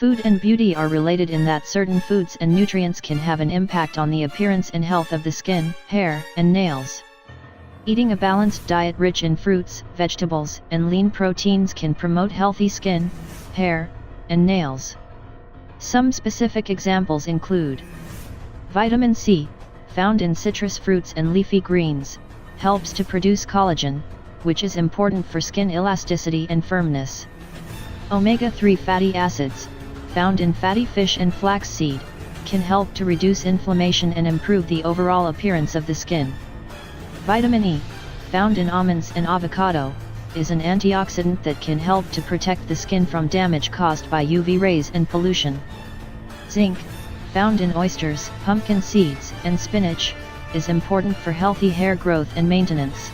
Food and beauty are related in that certain foods and nutrients can have an impact on the appearance and health of the skin, hair, and nails. Eating a balanced diet rich in fruits, vegetables, and lean proteins can promote healthy skin, hair, and nails. Some specific examples include vitamin C, found in citrus fruits and leafy greens, helps to produce collagen, which is important for skin elasticity and firmness. Omega-3 fatty acids, found in fatty fish and flaxseed, can help to reduce inflammation and improve the overall appearance of the skin. Vitamin E, found in almonds and avocado, is an antioxidant that can help to protect the skin from damage caused by UV rays and pollution. Zinc, found in oysters, pumpkin seeds, and spinach, is important for healthy hair growth and maintenance.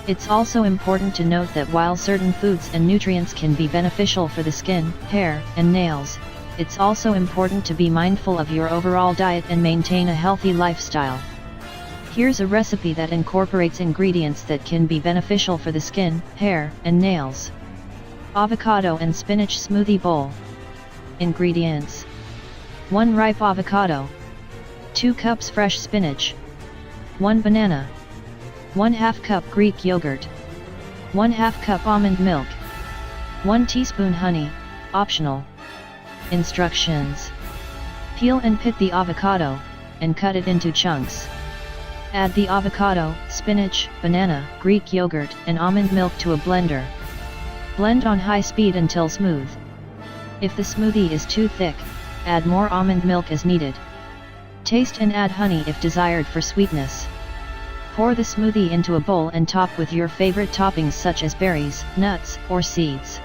It's also important to note that while certain foods and nutrients can be beneficial for the skin, hair, and nails, it's also important to be mindful of your overall diet and maintain a healthy lifestyle. Here's a recipe that incorporates ingredients that can be beneficial for the skin, hair, and nails. Avocado and spinach smoothie bowl. Ingredients: 1 ripe avocado, 2 cups fresh spinach, 1 banana, 1/2 cup Greek yogurt, 1/2 cup almond milk, 1 teaspoon honey, optional. Instructions: peel and pit the avocado, and cut it into chunks. Add the avocado, spinach, banana, Greek yogurt, and almond milk to a blender. Blend on high speed until smooth. If the smoothie is too thick, add more almond milk as needed. Taste and add honey if desired for sweetness. Pour the smoothie into a bowl and top with your favorite toppings such as berries, nuts, or seeds.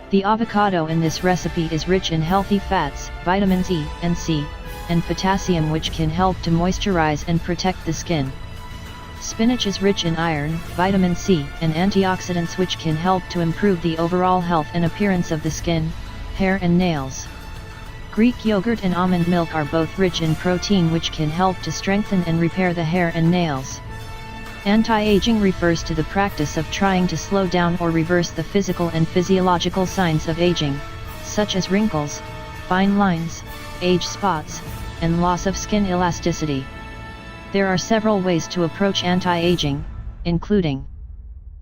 The avocado in this recipe is rich in healthy fats, vitamins E and C, and potassium, which can help to moisturize and protect the skin. Spinach is rich in iron, vitamin C, and antioxidants, which can help to improve the overall health and appearance of the skin, hair, and nails. Greek yogurt and almond milk are both rich in protein, which can help to strengthen and repair the hair and nails. Anti-aging refers to the practice of trying to slow down or reverse the physical and physiological signs of aging, such as wrinkles, fine lines, age spots, and loss of skin elasticity. There are several ways to approach anti-aging, including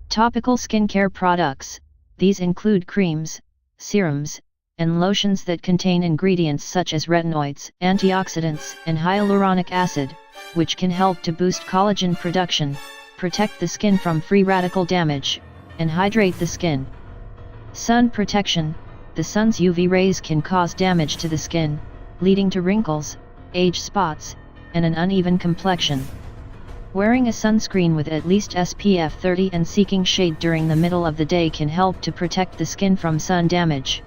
topical skincare products. These include creams, serums, and lotions that contain ingredients such as retinoids, antioxidants, and hyaluronic acid, which can help to boost collagen production, protect the skin from free radical damage, and hydrate the skin. Sun protection. The sun's UV rays can cause damage to the skin, leading to wrinkles, age spots, and an uneven complexion. Wearing a sunscreen with at least SPF 30 and seeking shade during the middle of the day can help to protect the skin from sun damage.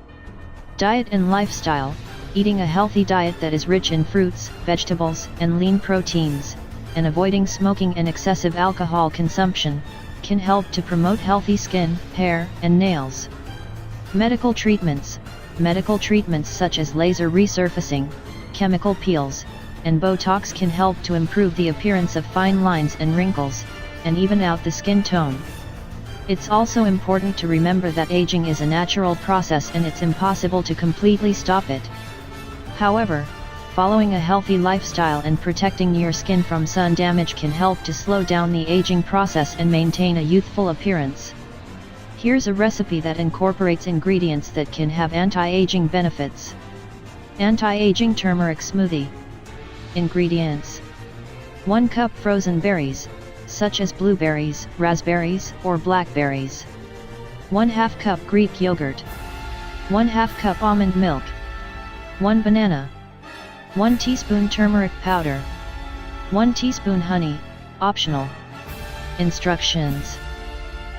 Diet and lifestyle. Eating a healthy diet that is rich in fruits, vegetables, and lean proteins, and avoiding smoking and excessive alcohol consumption, can help to promote healthy skin, hair, and nails. Medical treatments. Medical treatments such as laser resurfacing, chemical peels, and Botox can help to improve the appearance of fine lines and wrinkles, and even out the skin tone. It's also important to remember that aging is a natural process and it's impossible to completely stop it. However, following a healthy lifestyle and protecting your skin from sun damage can help to slow down the aging process and maintain a youthful appearance. Here's a recipe that incorporates ingredients that can have anti-aging benefits. Anti-aging turmeric smoothie. Ingredients: 1 cup frozen berries, such as blueberries, raspberries, or blackberries. 1/2 cup Greek yogurt. 1/2 cup almond milk. 1 banana. 1 teaspoon turmeric powder. 1 teaspoon honey, optional. Instructions: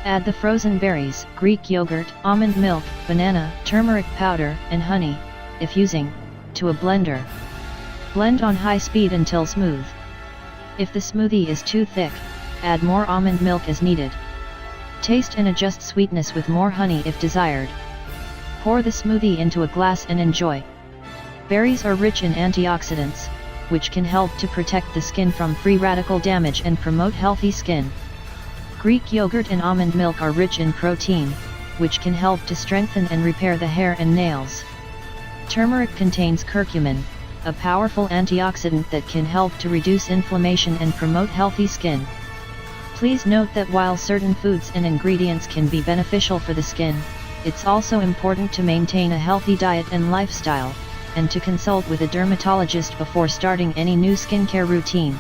add the frozen berries, Greek yogurt, almond milk, banana, turmeric powder, and honey, if using, to a blender. Blend on high speed until smooth. If the smoothie is too thick, add more almond milk as needed. Taste and adjust sweetness with more honey if desired. Pour the smoothie into a glass and enjoy. Berries are rich in antioxidants, which can help to protect the skin from free radical damage and promote healthy skin. Greek yogurt and almond milk are rich in protein, which can help to strengthen and repair the hair and nails. Turmeric contains curcumin, a powerful antioxidant that can help to reduce inflammation and promote healthy skin. Please note that while certain foods and ingredients can be beneficial for the skin, it's also important to maintain a healthy diet and lifestyle, and to consult with a dermatologist before starting any new skincare routine.